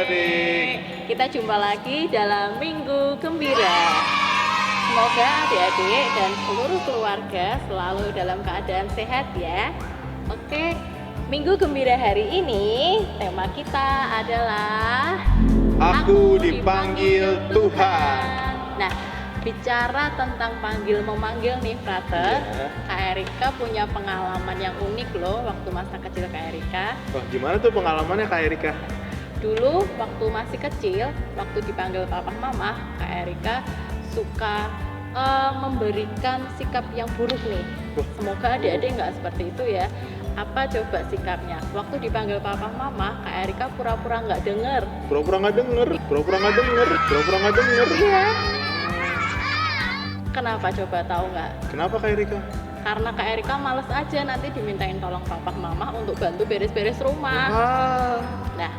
adik-adik. Kita jumpa lagi dalam Minggu Gembira. Semoga adik-adik dan seluruh keluarga selalu dalam keadaan sehat ya. Oke, Minggu Gembira hari ini tema kita adalah Aku dipanggil Tuhan. Nah, bicara tentang memanggil nih Frater, Iya. Kak Erika punya pengalaman yang unik loh waktu masa kecil Kak Erika. Wah, gimana tuh pengalamannya Kak Erika? Dulu waktu masih kecil, waktu dipanggil papa mama, Kak Erika suka memberikan sikap yang buruk nih. Semoga adik-adik nggak seperti itu ya. Apa coba sikapnya? Waktu dipanggil papa mama, Kak Erika pura-pura nggak denger. Pura-pura nggak denger. Iya. Kenapa coba tahu nggak? Kenapa Kak Erika? Karena Kak Erika males aja nanti dimintain tolong papa mama untuk bantu beres-beres rumah. Nah,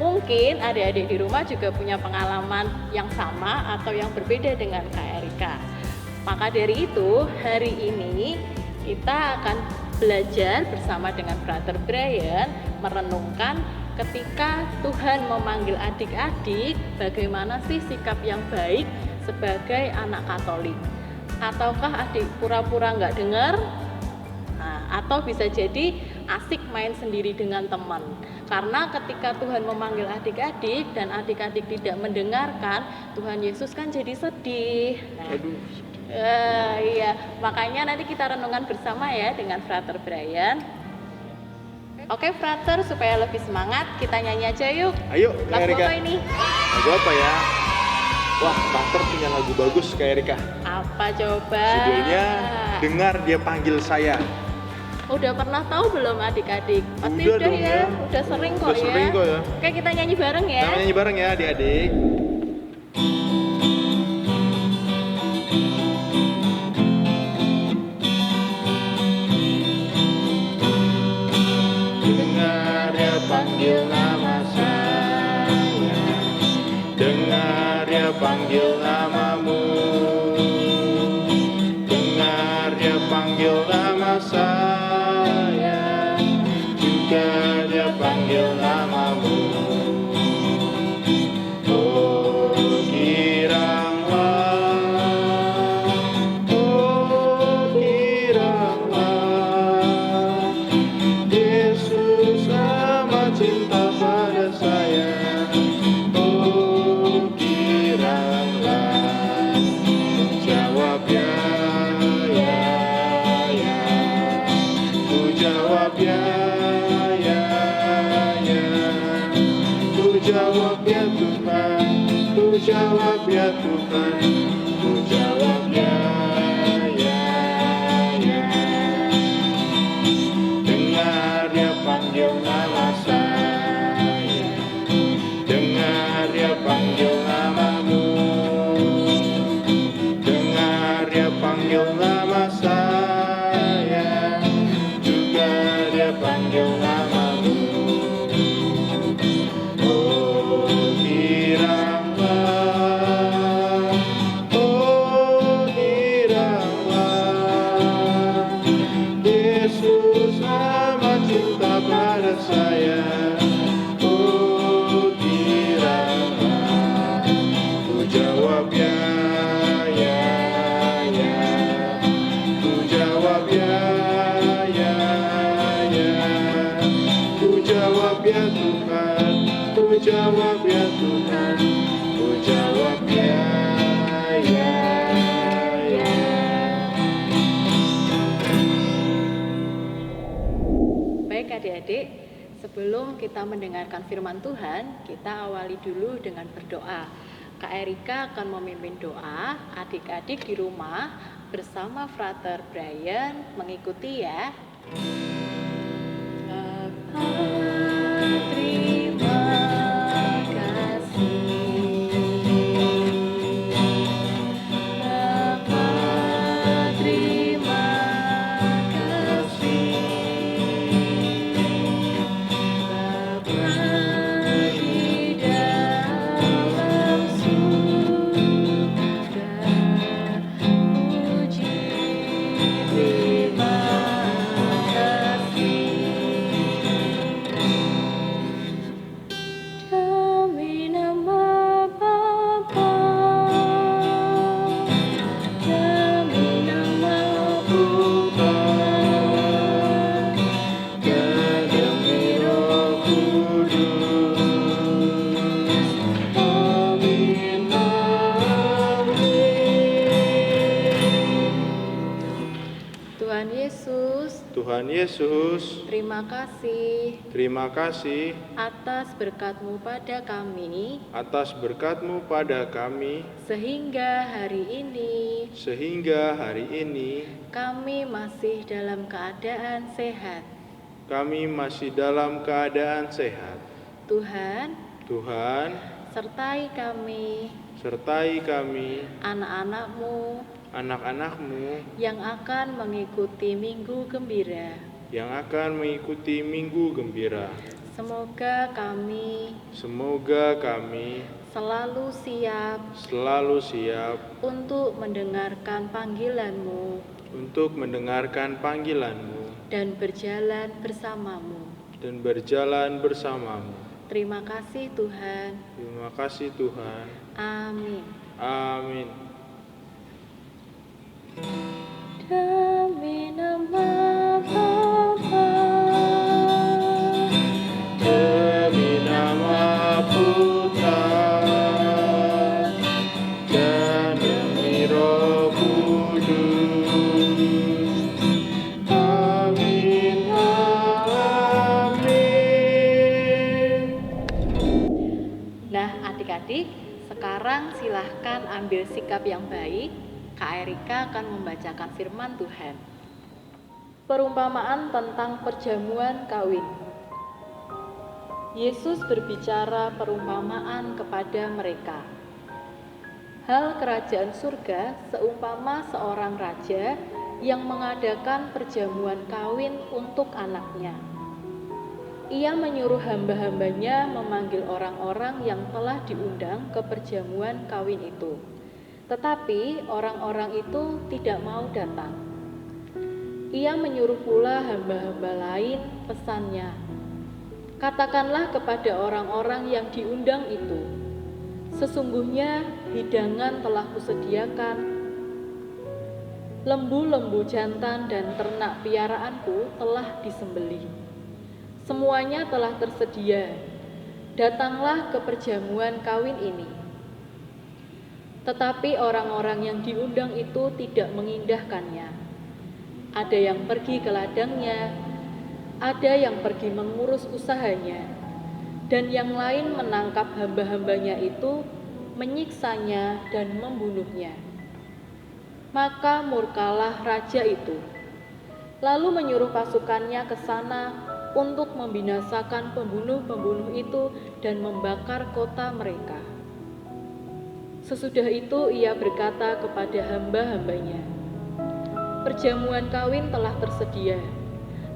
mungkin adik-adik di rumah juga punya pengalaman yang sama atau yang berbeda dengan Kak Erika. Maka dari itu, hari ini kita akan belajar bersama dengan Brother Brian merenungkan ketika Tuhan memanggil adik-adik, bagaimana sih sikap yang baik sebagai anak Katolik. Ataukah adik pura-pura nggak dengar? Nah, atau bisa jadi asik main sendiri dengan teman. Karena ketika Tuhan memanggil adik-adik dan adik-adik tidak mendengarkan, Tuhan Yesus kan jadi sedih. Nah, iya, makanya nanti kita renungan bersama ya dengan Frater Brian. Oke Frater, supaya lebih semangat kita nyanyi aja yuk. Ayo Kak Lagu Erika. apa ini? Lagu apa ya? Wah, Frater punya lagu bagus Kak Erika. Apa coba? Judulnya Dengar Dia Panggil Saya. Udah pernah tahu belum adik-adik? Pasti Udah udah dong ya, ya. udah sering kok Udah ya. sering kok ya. Oke, kita nyanyi bareng ya. Kita nyanyi bareng ya adik-adik. Dengar Dia panggil nama saya, dengar Dia panggil namamu, dengar Dia panggil nama saya, juga Dia panggil namamu. Oh kiranglah, Yesus amat cinta pada saya. Oh kiranglah, jawab ya, ku jawab ya, ku jawab ya Tuhan, ku jawab ya Tuhan, ku jawab ya. Dengar Dia panggil nama saya, dengar Dia panggil namamu, dengar Dia panggil nama saya, juga Dia panggil namamu. Oh kiranglah, Yesus amat cinta pada saya. Oh kiranglah, ku jawab ya, ku jawab ya, ku jawab ya Tuhan, ku jawab ya Tuhan, ku jawab ya. Baik adik-adik, sebelum kita mendengarkan firman Tuhan, kita awali dulu dengan berdoa. Kak Erika akan memimpin doa, adik-adik di rumah bersama Frater Brian mengikuti ya. Bapa, terima kasih. Bapa, terima kasih. Bapa di dalam surga, puji terima kasih. Tuhan Yesus, Terima kasih terima kasih atas berkat-Mu pada kami, atas berkat-Mu pada kami, sehingga hari ini kami masih dalam keadaan sehat. kami masih dalam keadaan sehat. Tuhan, Tuhan, sertai kami, sertai kami, anak-anak-Mu anak-anak-Mu yang akan mengikuti Minggu Gembira. yang akan mengikuti Minggu Gembira. Semoga kami selalu siap untuk mendengarkan panggilan-Mu untuk mendengarkan panggilan-Mu dan berjalan bersama-Mu. bersamamu. Terima kasih Tuhan. Terima kasih Tuhan. Amin. Amin. Demi nama Bapa Demi nama Putra dan demi Roh Kudus. Amin. Amin. Nah, adik-adik, sekarang silahkan ambil sikap yang baik. Kak Erika akan membacakan firman Tuhan. Perumpamaan tentang perjamuan kawin. Yesus berbicara perumpamaan kepada mereka. Hal kerajaan surga seumpama seorang raja yang mengadakan perjamuan kawin untuk anaknya. Ia menyuruh hamba-hambanya memanggil orang-orang yang telah diundang ke perjamuan kawin itu. Tetapi orang-orang itu tidak mau datang. Ia menyuruh pula hamba-hamba lain, pesannya, "Katakanlah kepada orang-orang yang diundang itu, sesungguhnya hidangan telah kusediakan. Lembu-lembu jantan dan ternak piaraanku telah disembelih. Semuanya telah tersedia. Datanglah ke perjamuan kawin ini." Tetapi orang-orang yang diundang itu tidak mengindahkannya. Ada yang pergi ke ladangnya, ada yang pergi mengurus usahanya, dan yang lain menangkap hamba-hambanya itu, menyiksanya dan membunuhnya. Maka murkalah raja itu, lalu menyuruh pasukannya ke sana untuk membinasakan pembunuh-pembunuh itu dan membakar kota mereka. Sesudah itu ia berkata kepada hamba-hambanya, "Perjamuan kawin telah tersedia,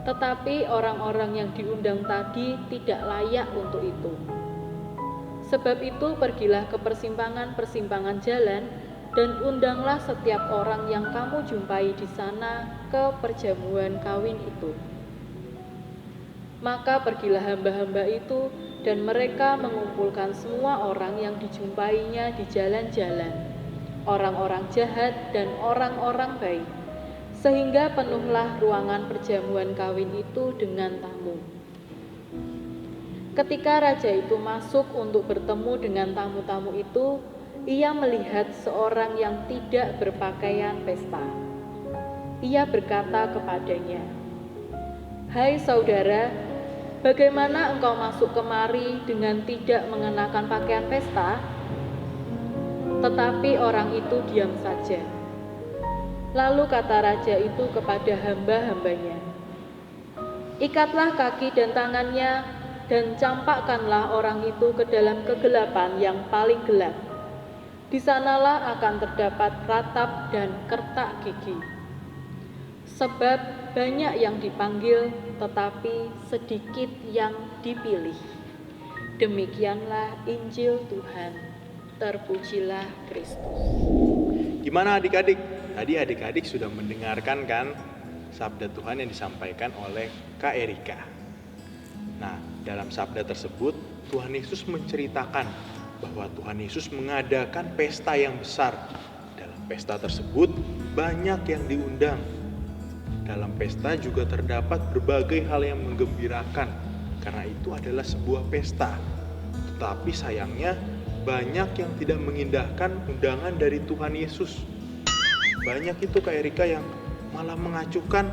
tetapi orang-orang yang diundang tadi tidak layak untuk itu. Sebab itu pergilah ke persimpangan-persimpangan jalan dan undanglah setiap orang yang kamu jumpai di sana ke perjamuan kawin itu." Maka pergilah hamba-hamba itu, dan mereka mengumpulkan semua orang yang dijumpainya di jalan-jalan, orang-orang jahat dan orang-orang baik, sehingga penuhlah ruangan perjamuan kawin itu dengan tamu. Ketika raja itu masuk untuk bertemu dengan tamu-tamu itu, ia melihat seorang yang tidak berpakaian pesta. Ia berkata kepadanya, "Hai saudara, bagaimana engkau masuk kemari dengan tidak mengenakan pakaian pesta?" Tetapi orang itu diam saja. Lalu kata raja itu kepada hamba-hambanya, "Ikatlah kaki dan tangannya dan campakkanlah orang itu ke dalam kegelapan yang paling gelap. Di sanalah akan terdapat ratap dan kertak gigi. Sebab banyak yang dipanggil, tetapi sedikit yang dipilih." Demikianlah Injil Tuhan. Terpujilah Kristus. Gimana adik-adik? Tadi adik-adik sudah mendengarkan kan sabda Tuhan yang disampaikan oleh Kak Erika. Nah, dalam sabda tersebut Tuhan Yesus menceritakan bahwa Tuhan Yesus mengadakan pesta yang besar. Dalam pesta tersebut banyak yang diundang. Dalam pesta juga terdapat berbagai hal yang menggembirakan, karena itu adalah sebuah pesta. Tetapi sayangnya banyak yang tidak mengindahkan undangan dari Tuhan Yesus. Banyak itu Kak Erika yang malah mengacuhkan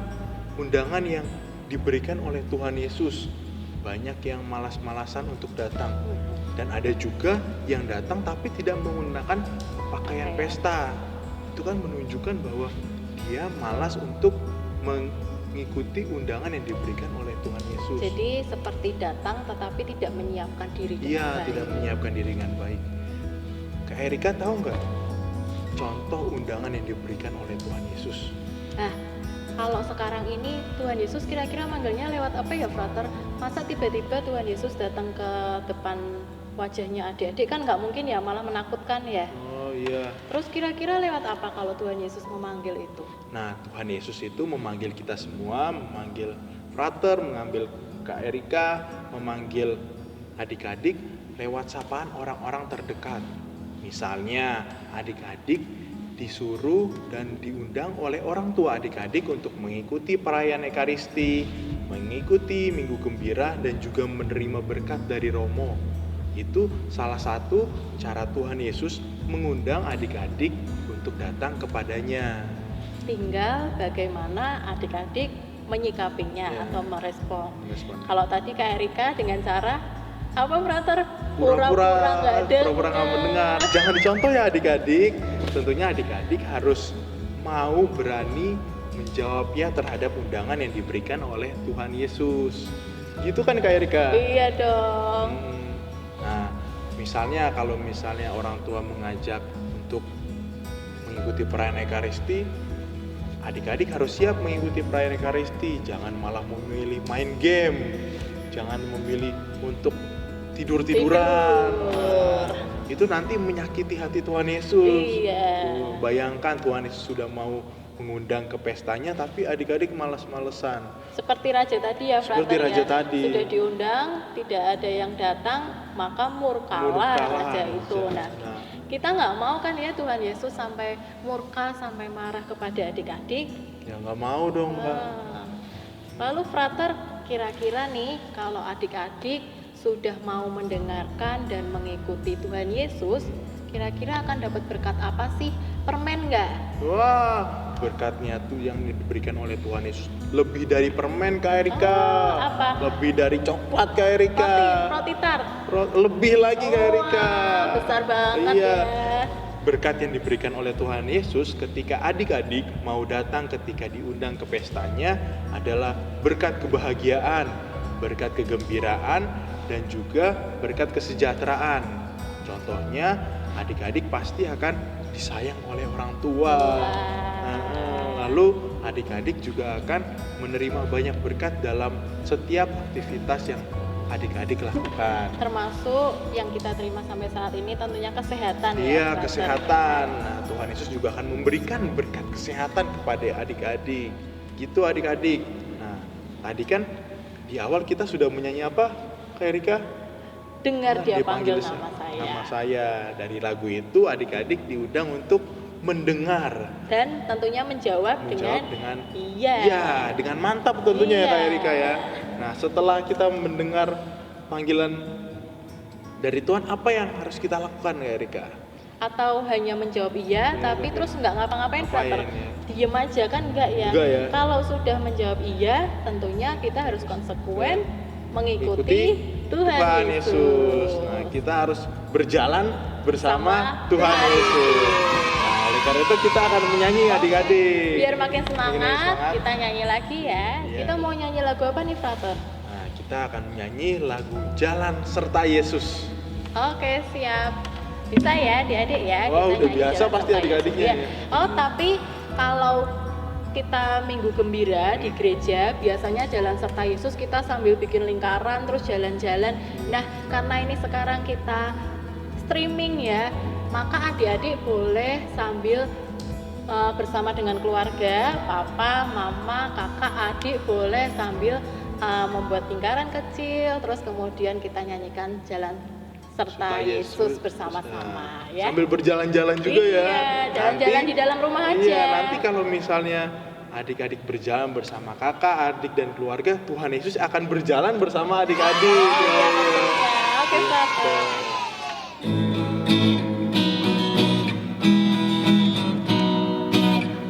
undangan yang diberikan oleh Tuhan Yesus. Banyak yang malas-malasan untuk datang. Dan ada juga yang datang tapi tidak menggunakan pakaian pesta. Itu kan menunjukkan bahwa dia malas untuk mengikuti undangan yang diberikan oleh Tuhan Yesus. Jadi seperti datang tetapi tidak menyiapkan diri dengan Iya, baik. tidak menyiapkan diri dengan baik. Kak Erika tahu nggak contoh undangan yang diberikan oleh Tuhan Yesus? Nah, kalau sekarang ini Tuhan Yesus kira-kira manggilnya lewat apa ya, Frater? Masa tiba-tiba Tuhan Yesus datang ke depan wajahnya adik-adik, kan nggak mungkin ya, malah menakutkan ya. Oh iya. Terus kira-kira lewat apa kalau Tuhan Yesus memanggil itu? Nah, Tuhan Yesus itu memanggil kita semua, memanggil Frater, mengambil Kak Erika, memanggil adik-adik lewat sapaan orang-orang terdekat. Misalnya, adik-adik disuruh dan diundang oleh orang tua adik-adik untuk mengikuti perayaan Ekaristi, mengikuti Minggu Gembira, dan juga menerima berkat dari Romo. Itu salah satu cara Tuhan Yesus mengundang adik-adik untuk datang kepadanya. Tinggal bagaimana adik-adik menyikapinya Ya. atau merespon. Respon. Kalau tadi Kak Erika dengan cara apa, Frater? Pura-pura nggak nggak mendengar. Jangan dicontoh ya adik-adik. Tentunya adik-adik harus mau berani menjawab ya terhadap undangan yang diberikan oleh Tuhan Yesus. Gitu kan Kak Erika? Iya dong. Nah, misalnya kalau misalnya orang tua mengajak untuk mengikuti perayaan Ekaristi, adik-adik harus siap mengikuti perayaan Ekaristi. Jangan malah memilih main game. Jangan memilih untuk tidur-tiduran. Itu nanti menyakiti hati Tuhan Yesus. Iya. Bayangkan Tuhan Yesus sudah mau mengundang ke pestanya, tapi adik-adik malas-malesan. Seperti raja tadi ya, Frater. Seperti raja ya. tadi. Sudah diundang, tidak ada yang datang, maka murkalah raja itu. Nah, kita nggak mau kan ya Tuhan Yesus sampai murka, sampai marah kepada adik-adik. Ya nggak mau dong, Mbak. Nah, lalu Frater, kira-kira nih kalau adik-adik sudah mau mendengarkan dan mengikuti Tuhan Yesus, kira-kira akan dapat berkat apa sih? Permen nggak? Wah, berkatnya tuh yang diberikan oleh Tuhan Yesus lebih dari permen Kak Erika. Oh, apa? Lebih dari coklat Kak Erika. Roti tart. Lebih lagi Kak Erika. Wah, besar banget Iya. ya. Berkat yang diberikan oleh Tuhan Yesus ketika adik-adik mau datang ketika diundang ke pestanya adalah berkat kebahagiaan, berkat kegembiraan, dan juga berkat kesejahteraan. Contohnya, adik-adik pasti akan disayang oleh orang tua. Lalu adik-adik juga akan menerima banyak berkat dalam setiap aktivitas yang adik-adik lakukan. Termasuk yang kita terima sampai saat ini tentunya kesehatan ya. Iya, Frater. kesehatan. Nah, Tuhan Yesus juga akan memberikan berkat kesehatan kepada adik-adik. Gitu adik-adik. Nah, tadi kan di awal kita sudah menyanyi apa, Kak Erika? Dengar dia panggil Dipanggil nama saya. Nama saya. Dari lagu itu adik-adik diundang untuk mendengar. Dan tentunya menjawab dengan iya. Iya, dengan mantap tentunya ya Iya. Kak Erika ya. Nah, setelah kita mendengar panggilan dari Tuhan, apa yang harus kita lakukan Kak Erika? Atau hanya menjawab iya, tapi terus nggak ngapa-ngapain, Frater. Ngapain, ya? Diem aja kan enggak ya? Enggak ya. Kalau sudah menjawab iya, tentunya kita harus konsekuen mengikuti Tuhan Yesus. Nah, kita harus berjalan bersama Sama Tuhan Tuhan Yesus. Nah, oleh karena itu kita akan menyanyi adik-adik. Biar makin semangat, semangat. kita nyanyi lagi ya. Iya. Kita mau nyanyi lagu apa nih, Frater? Nah, kita akan menyanyi lagu Jalan Serta Yesus. Oke, siap. Bisa ya, adik-adik ya. Wah, kita udah nyanyi biasa Jalan pasti Serta adik-adiknya Yesus, ya. Oh, tapi kalau kita Minggu Gembira di gereja, biasanya Jalan Serta Yesus kita sambil bikin lingkaran terus jalan-jalan. Nah, karena ini sekarang kita streaming ya, maka adik-adik boleh sambil bersama dengan keluarga, papa, mama, kakak, adik boleh sambil membuat lingkaran kecil, terus kemudian kita nyanyikan Jalan Serta Yesus bersama-sama ya. Sambil berjalan-jalan juga ya. Iya, jalan-jalan di dalam rumah aja. Iya, nanti kalau misalnya adik-adik berjalan bersama kakak, adik dan keluarga, Tuhan Yesus akan berjalan bersama adik-adik. Oh, iya, tentunya. Oke, Frater.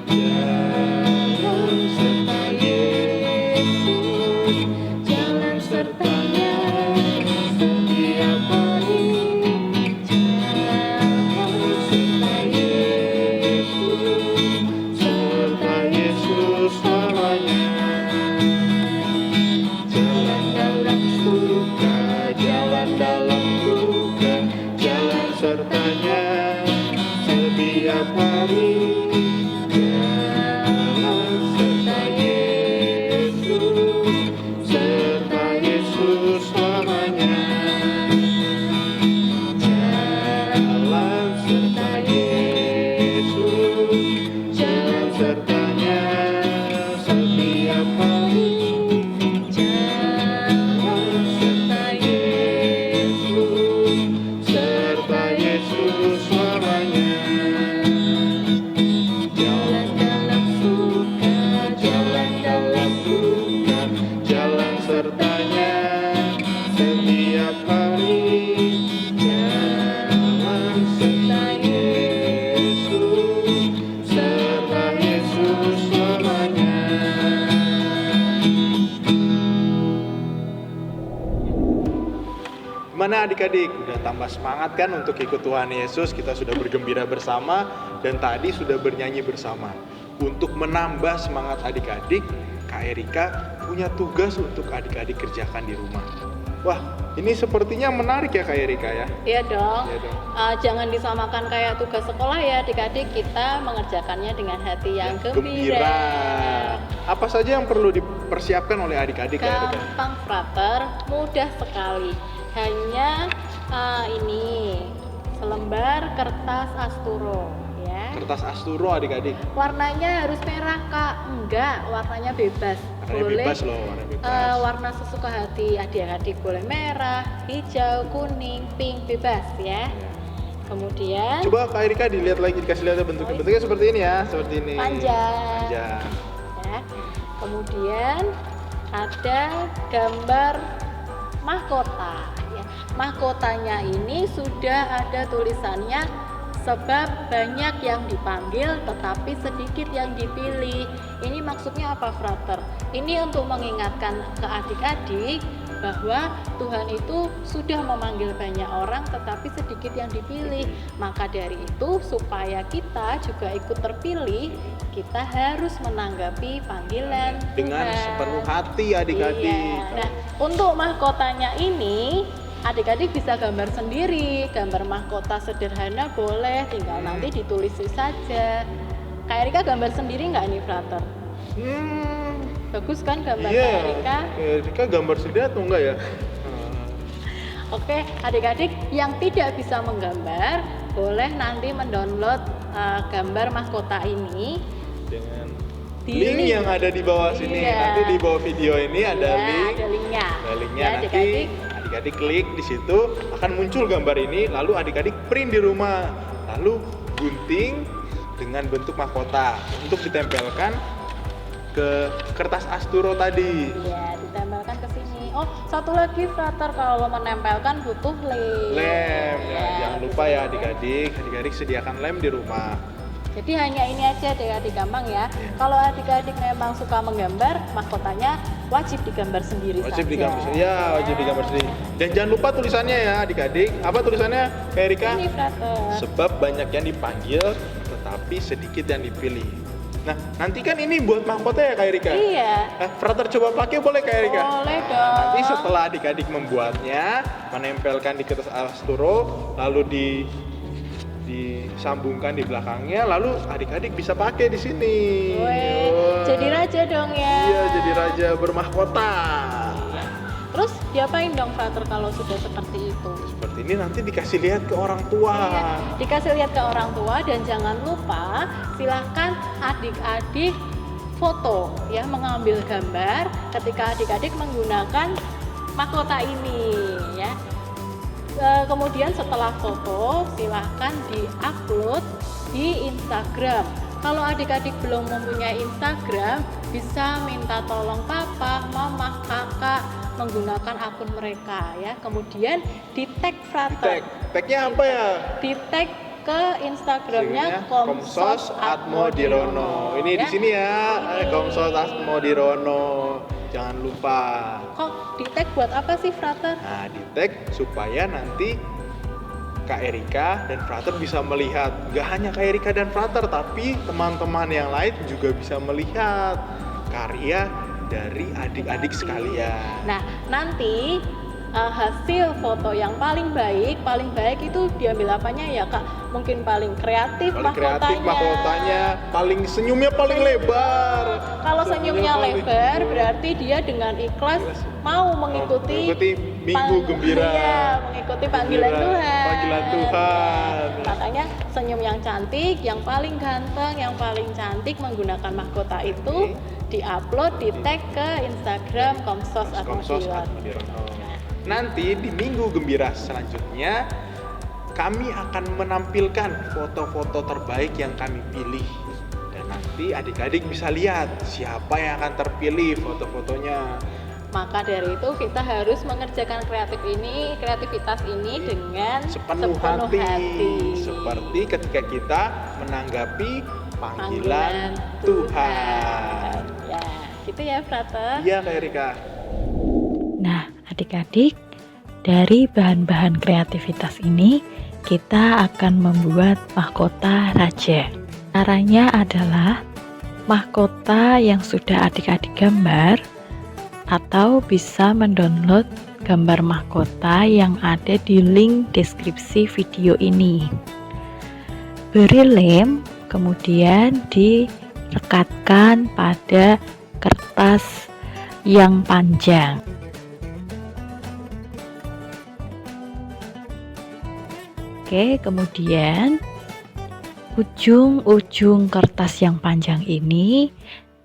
Jalan serta Yesus. Yesus, jalan sertanya setiap hari. Jalan serta Yesus, serta Yesus selamanya. Jalan dalam suka, jalan dalam duka, jalan sertanya setiap hari. Jalan serta Yesus, serta Yesus selamanya. Gimana adik-adik? Udah tambah semangat kan untuk ikut Tuhan Yesus? Kita sudah bergembira bersama dan tadi sudah bernyanyi bersama. Untuk menambah semangat adik-adik, Kak Erika punya tugas untuk adik-adik kerjakan di rumah. Wah, ini sepertinya menarik ya Kak Erika ya? Iya dong. Iya dong. Jangan disamakan kayak tugas sekolah ya adik-adik, kita mengerjakannya dengan hati yang gembira. Apa saja yang perlu dipersiapkan oleh adik-adik Kak Erika? Gampang frater, mudah sekali. Hanya ini selembar kertas asturo ya. Kertas asturo adik-adik. Warnanya harus merah Kak? Enggak, warnanya bebas. Warnanya Boleh bebas loh, warna bebas. warna sesuka hati adik-adik, boleh merah, hijau, kuning, pink, bebas ya. Kemudian Coba Kak Erika dilihat lagi, dikasih lihat bentuknya. Bentuknya seperti ini ya, seperti ini. panjang. Panjang. Ya. Kemudian ada gambar mahkota ya. Mahkotanya ini sudah ada tulisannya, sebab banyak yang dipanggil tetapi sedikit yang dipilih. Ini maksudnya apa frater? Ini untuk mengingatkan ke adik-adik bahwa Tuhan itu sudah memanggil banyak orang tetapi sedikit yang dipilih. Maka dari itu supaya kita juga ikut terpilih, kita harus menanggapi panggilan Dengan Tuhan. sepenuh hati adik-adik. Iya. Nah, untuk mahkotanya ini adik-adik bisa gambar sendiri. Gambar mahkota sederhana boleh, tinggal nanti ditulis saja. Kak Erika gambar sendiri nggak nih frater? Bagus kan gambar Iya. Kak Erika? Kak Erika gambar sendiri atau enggak ya? Oke, adik-adik yang tidak bisa menggambar boleh nanti mendownload gambar mahkota ini Dengan di link yang ada di bawah sini. Iya. Nanti di bawah video ini ada Iya, link. ada linknya. Ada linknya. Ya, Nanti adik-adik. adik-adik klik di situ akan muncul gambar ini. Lalu adik-adik print di rumah. Lalu gunting dengan bentuk mahkota untuk ditempelkan ke kertas asturo tadi. Iya, ditempelkan ke sini. Oh, satu lagi frater, kalau menempelkan butuh lem. Lem, ya, Ya, jangan lupa ya adik-adik. Adik-adik sediakan lem di rumah. Jadi hanya ini aja adik-adik, gampang ya. Iya. Kalau adik-adik memang suka menggambar, mahkotanya wajib digambar sendiri Wajib saja. digambar sendiri. Ya, wajib digambar sendiri. Dan jangan lupa tulisannya ya adik-adik. Apa tulisannya, Kak Erika? Ini frater. Sebab banyak yang dipanggil, tetapi sedikit yang dipilih. Nah, nanti kan ini buat mahkota ya Kak Erika? Iya. Nah, frater coba pakai boleh Kak Erika? Boleh dong. Nanti setelah adik-adik membuatnya, menempelkan di kertas asturo, lalu disambungkan di belakangnya, lalu adik-adik bisa pakai di sini. Weh, Wah. jadi raja dong ya. Iya, jadi raja bermahkota. Terus diapain dong frater kalau sudah seperti itu? Seperti ini nanti dikasih lihat ke orang tua. Iya, dikasih lihat ke orang tua dan jangan lupa silahkan adik-adik foto ya, mengambil gambar ketika adik-adik menggunakan mahkota ini ya. Kemudian setelah foto silahkan di-upload di Instagram. Kalau adik-adik belum mempunyai Instagram, bisa minta tolong papa, mama, kakak menggunakan akun mereka ya. Kemudian di-tag frater. Tagnya apa ya? Di-tag ke Instagramnya Komsos Atmodirono. Ini di sini ya, Komsos Atmodirono. Jangan lupa. Kok di-tag buat apa sih frater? Nah, di tag supaya nanti Kak Erika dan Frater bisa melihat. Gak hanya Kak Erika dan Frater, tapi teman-teman yang lain juga bisa melihat karya dari adik-adik sekalian. Nah, nanti hasil foto yang paling baik itu diambil apanya ya Kak? Mungkin paling kreatif Paling kreatif mahkotanya. mahkotanya, paling senyumnya paling lebar. Kalau senyumnya lebar berarti dia dengan ikhlas mau mengikuti Minggu Gembira. Iya, mengikuti panggilan Tuhan. Panggilan Tuhan. Makanya senyum yang cantik, yang paling ganteng, yang paling cantik menggunakan mahkota itu diupload, di tag ke Instagram Komsos Atmodion. Nanti di Minggu Gembira selanjutnya kami akan menampilkan foto-foto terbaik yang kami pilih. Dan nanti adik-adik bisa lihat siapa yang akan terpilih foto-fotonya. Maka dari itu kita harus mengerjakan kreativitas ini dengan sepenuh hati. Seperti ketika kita menanggapi panggilan Tuhan. Ya, gitu ya, Frater. Iya, Kak Erika. Nah, adik-adik, dari bahan-bahan kreativitas ini kita akan membuat mahkota raja. Caranya adalah mahkota yang sudah adik-adik gambar atau bisa mendownload gambar mahkota yang ada di link deskripsi video ini. Beri lem, kemudian direkatkan pada kertas yang panjang. Oke, kemudian ujung-ujung kertas yang panjang ini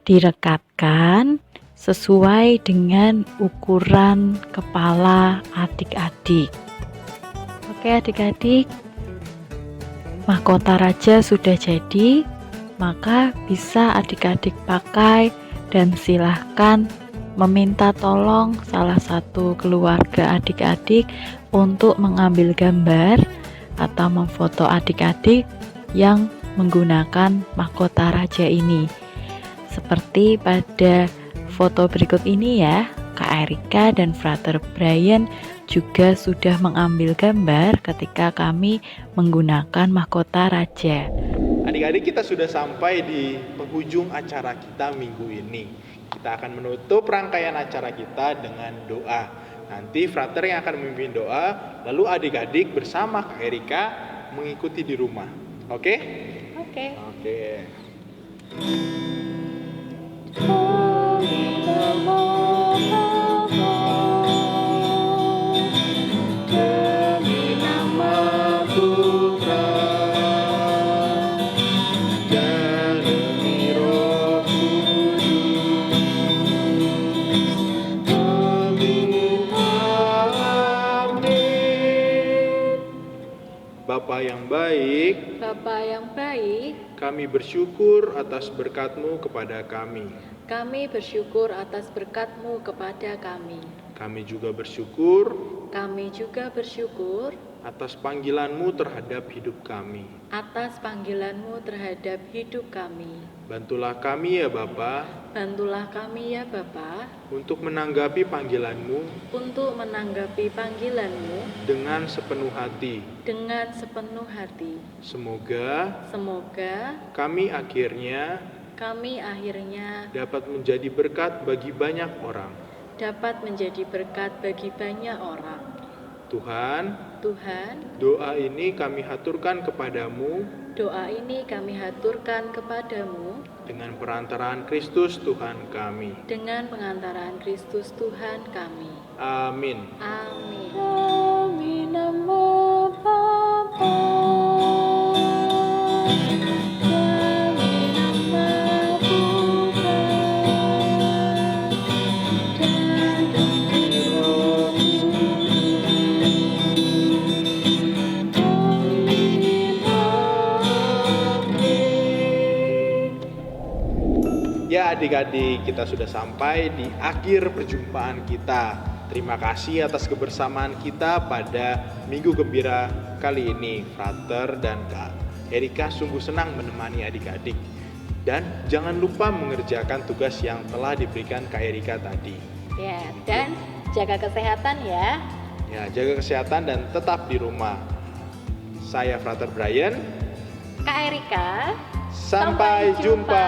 direkatkan sesuai dengan ukuran kepala adik-adik. Oke adik-adik, mahkota raja sudah jadi, maka bisa adik-adik pakai dan silahkan meminta tolong salah satu keluarga adik-adik untuk mengambil gambar atau memfoto adik-adik yang menggunakan mahkota raja ini. Seperti pada foto berikut ini ya, Kak Erika dan Frater Brian juga sudah mengambil gambar ketika kami menggunakan mahkota raja. Adik-adik, kita sudah sampai di penghujung acara kita minggu ini. Kita akan menutup rangkaian acara kita dengan doa. Nanti Frater yang akan memimpin doa, lalu adik-adik bersama Kak Erika mengikuti di rumah. Oke? Oke. Bapa yang baik, Bapa yang baik, kami bersyukur atas berkat-Mu kepada kami. kami bersyukur atas berkat-Mu kepada kami. Kami juga bersyukur Kami juga bersyukur atas panggilan-Mu terhadap hidup kami. atas panggilan-Mu terhadap hidup kami. Bantulah kami ya Bapa Bantulah kami ya Bapa untuk menanggapi panggilan-Mu untuk menanggapi panggilan-Mu dengan sepenuh hati. dengan sepenuh hati. Semoga Semoga kami akhirnya dapat menjadi berkat bagi banyak orang. dapat menjadi berkat bagi banyak orang. Tuhan, Tuhan, doa ini kami haturkan kepadamu doa ini kami haturkan kepadamu dengan perantaraan Kristus Tuhan kami. dengan pengantaran Kristus Tuhan kami. Amin. Amin. Ya adik-adik, kita sudah sampai di akhir perjumpaan kita. Terima kasih atas kebersamaan kita pada Minggu Gembira kali ini. Frater dan Kak Erika sungguh senang menemani adik-adik. Dan jangan lupa mengerjakan tugas yang telah diberikan Kak Erika tadi. Ya, dan jaga kesehatan ya. Ya, jaga kesehatan dan tetap di rumah. Saya Frater Brian. Kak Erika. Sampai jumpa.